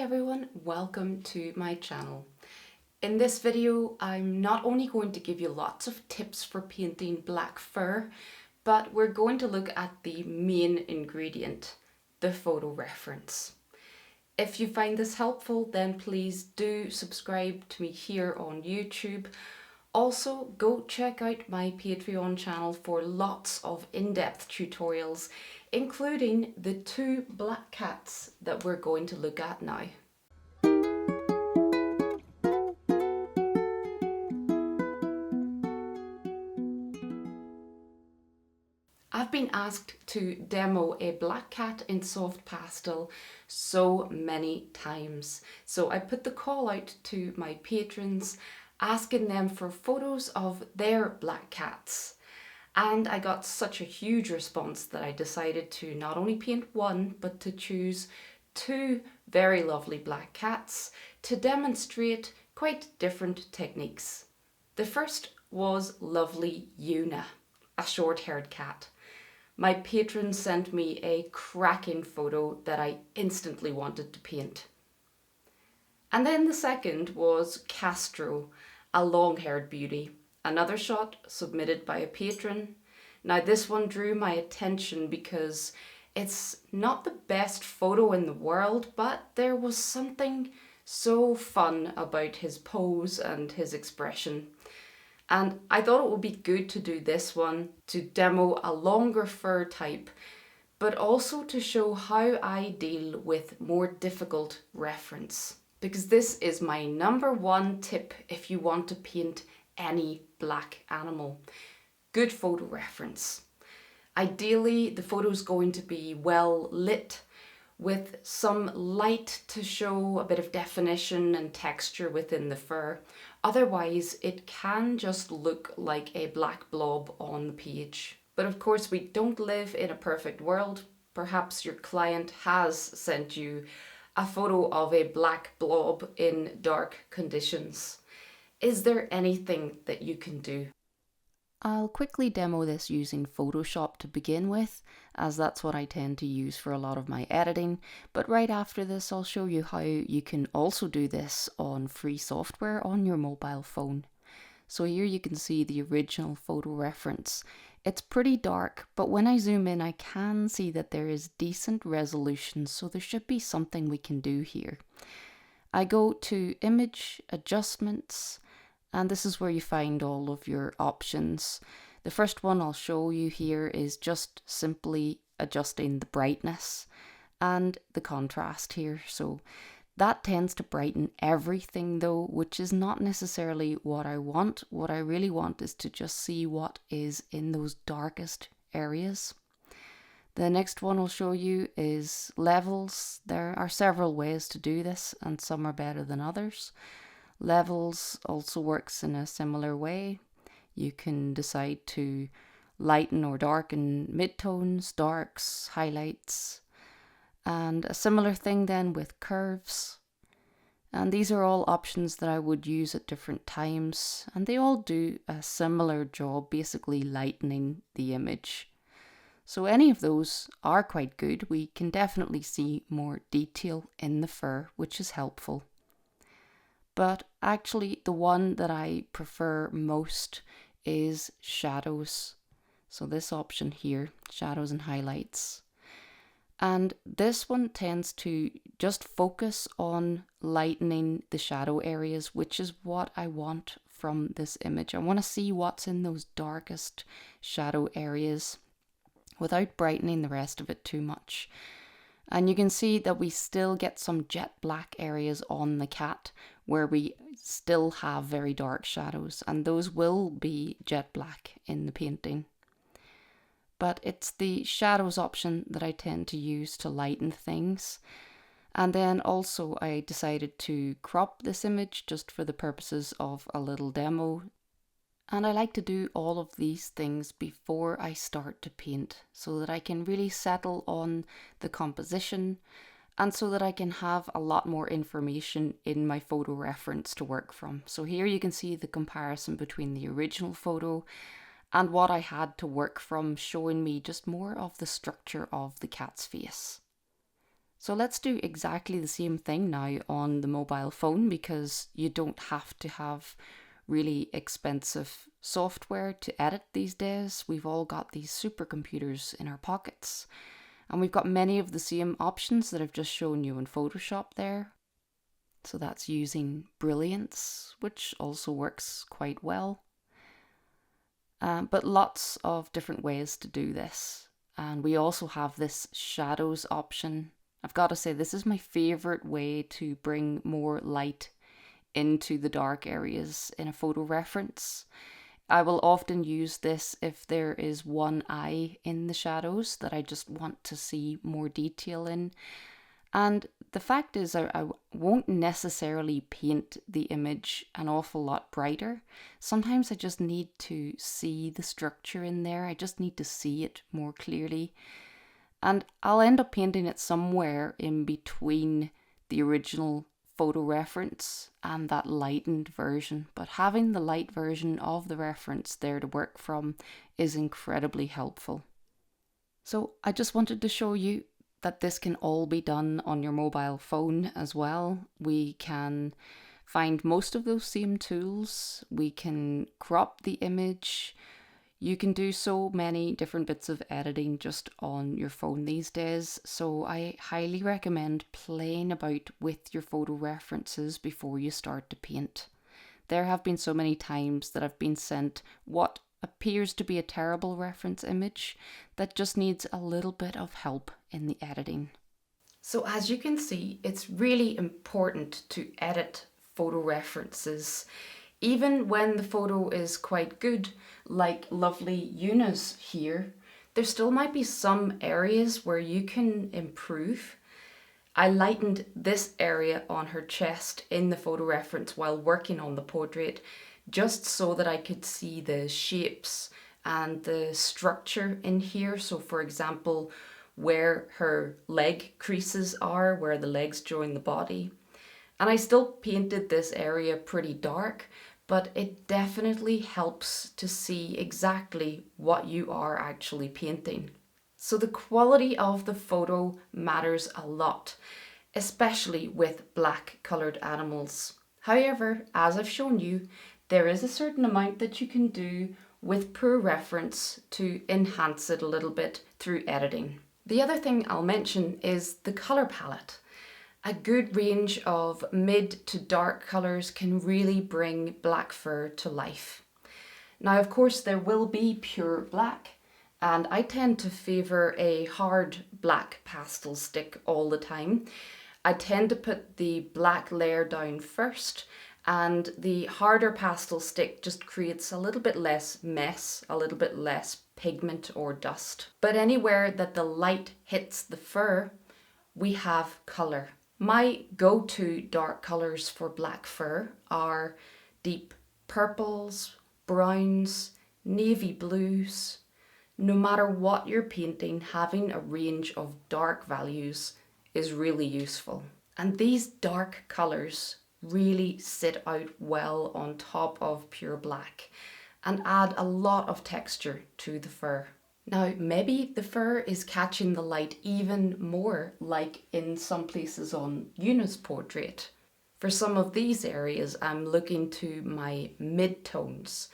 everyone, welcome to my channel. In this video, I'm not only going to give you lots of tips for painting black fur, but we're going to look at the main ingredient, the photo reference. If you find this helpful, then please do subscribe to me here on YouTube. Also, go check out my Patreon channel for lots of in-depth tutorials, including the 2 black cats that we're going to look at now. I've been asked to demo a black cat in soft pastel so many times. So I put the call out to my patrons, asking them for photos of their black cats. And I got such a huge response that I decided to not only paint one, but to choose 2 very lovely black cats to demonstrate quite different techniques. The first was lovely Una, a short-haired cat. My patrons sent me a cracking photo that I instantly wanted to paint. And then the second was Castro, a long-haired beauty. Another shot submitted by a patron. Now this one drew my attention because it's not the best photo in the world, but there was something so fun about his pose and his expression. And I thought it would be good to do this one to demo a longer fur type, but also to show how I deal with more difficult reference. Because this is my #1 tip if you want to paint any black animal. Good photo reference. Ideally, the photo's going to be well lit with some light to show a bit of definition and texture within the fur. Otherwise, it can just look like a black blob on the page. But of course, we don't live in a perfect world. Perhaps your client has sent you a photo of a black blob in dark conditions. Is there anything that you can do? I'll quickly demo this using Photoshop to begin with, as that's what I tend to use for a lot of my editing, but right after this I'll show you how you can also do this on free software on your mobile phone. So here you can see the original photo reference. It's pretty dark, but when I zoom in I can see that there is decent resolution, so there should be something we can do here. I go to Image, Adjustments, and this is where you find all of your options. The first one I'll show you here is just simply adjusting the brightness and the contrast here. So that tends to brighten everything though, which is not necessarily what I want. What I really want is to just see what is in those darkest areas. The next one I'll show you is levels. There are several ways to do this and some are better than others. Levels also works in a similar way. You can decide to lighten or darken midtones, darks, highlights, and a similar thing then with curves. And these are all options that I would use at different times, and they all do a similar job, basically lightening the image. So any of those are quite good. We can definitely see more detail in the fur, which is helpful. But actually the one that I prefer most is shadows. So this option here, shadows and highlights. And this one tends to just focus on lightening the shadow areas, which is what I want from this image. I want to see what's in those darkest shadow areas without brightening the rest of it too much. And you can see that we still get some jet black areas on the cat where we still have very dark shadows, and those will be jet black in the painting. But it's the shadows option that I tend to use to lighten things. And then also I decided to crop this image just for the purposes of a little demo. And I like to do all of these things before I start to paint so that I can really settle on the composition and so that I can have a lot more information in my photo reference to work from. So here you can see the comparison between the original photo and what I had to work from, showing me just more of the structure of the cat's face. So let's do exactly the same thing now on the mobile phone, because you don't have to have really expensive software to edit these days. We've all got these supercomputers in our pockets, and we've got many of the same options that I've just shown you in Photoshop there. So that's using Brilliance, which also works quite well. But lots of different ways to do this. And we also have this shadows option. I've got to say, this is my favorite way to bring more light into the dark areas in a photo reference. I will often use this if there is one eye in the shadows that I just want to see more detail in. And the fact is, I won't necessarily paint the image an awful lot brighter. Sometimes I just need to see the structure in there. I just need to see it more clearly. And I'll end up painting it somewhere in between the original photo reference and that lightened version. But having the light version of the reference there to work from is incredibly helpful. So I just wanted to show you that this can all be done on your mobile phone as well. We can find most of those same tools. We can crop the image. You can do so many different bits of editing just on your phone these days. So I highly recommend playing about with your photo references before you start to paint. There have been so many times that I've been sent what appears to be a terrible reference image that just needs a little bit of help in the editing. So as you can see, it's really important to edit photo references. Even when the photo is quite good, like lovely Yuna's here, there still might be some areas where you can improve. I lightened this area on her chest in the photo reference while working on the portrait, just so that I could see the shapes and the structure in here. So for example, where her leg creases are, where the legs join the body. And I still painted this area pretty dark, but it definitely helps to see exactly what you are actually painting. So the quality of the photo matters a lot, especially with black coloured animals. However, as I've shown you, there is a certain amount that you can do with poor reference to enhance it a little bit through editing. The other thing I'll mention is the colour palette. A good range of mid to dark colours can really bring black fur to life. Now, of course, there will be pure black, and I tend to favour a hard black pastel stick all the time. I tend to put the black layer down first, and the harder pastel stick just creates a little bit less mess, a little bit less pigment or dust. But anywhere that the light hits the fur, we have colour. My go-to dark colours for black fur are deep purples, browns, navy blues. No matter what you're painting, having a range of dark values is really useful. And these dark colours really sit out well on top of pure black and add a lot of texture to the fur. Now, maybe the fur is catching the light even more, like in some places on Yuna's portrait. For some of these areas, I'm looking to my mid-tones.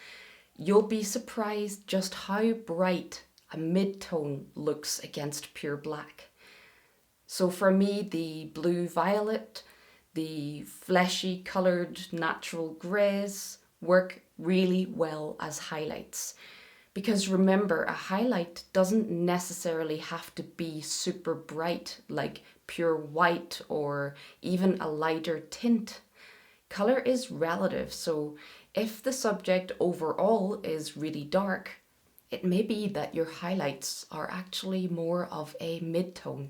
You'll be surprised just how bright a mid-tone looks against pure black. So for me, the blue-violet, the fleshy coloured natural greys work really well as highlights. Because remember, a highlight doesn't necessarily have to be super bright, like pure white or even a lighter tint. Colour is relative, so if the subject overall is really dark, it may be that your highlights are actually more of a mid-tone.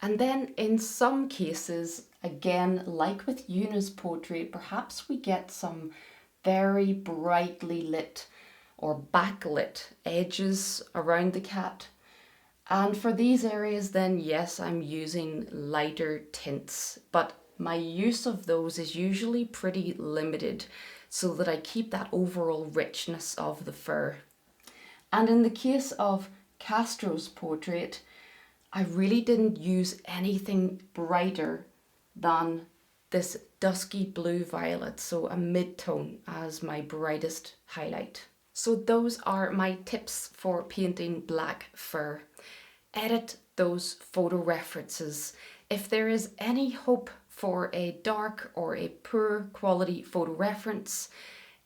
And then in some cases, again, like with Yuna's portrait, perhaps we get some very brightly lit or backlit edges around the cat. And for these areas then, yes, I'm using lighter tints, but my use of those is usually pretty limited so that I keep that overall richness of the fur. And in the case of Castro's portrait, I really didn't use anything brighter than this dusky blue violet, so a mid-tone as my brightest highlight. So those are my tips for painting black fur. Edit those photo references. If there is any hope for a dark or a poor quality photo reference,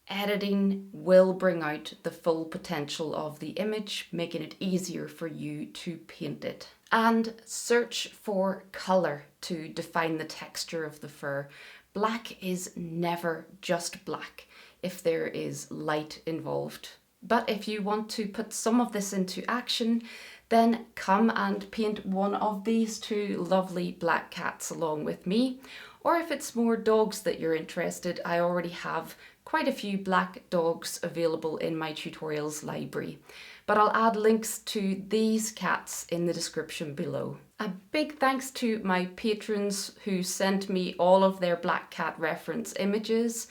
editing will bring out the full potential of the image, making it easier for you to paint it. And search for colour to define the texture of the fur. Black is never just black if there is light involved. But if you want to put some of this into action, then come and paint one of these two lovely black cats along with me. Or if it's more dogs that you're interested, I already have quite a few black dogs available in my tutorials library. But I'll add links to these cats in the description below. A big thanks to my patrons who sent me all of their black cat reference images,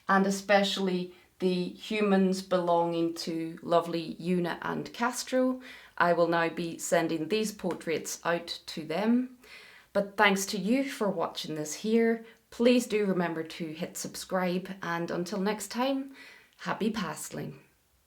and especially the humans belonging to lovely Una and Castro. I will now be sending these portraits out to them. But thanks to you for watching this here. Please do remember to hit subscribe, and until next time, happy pasteling.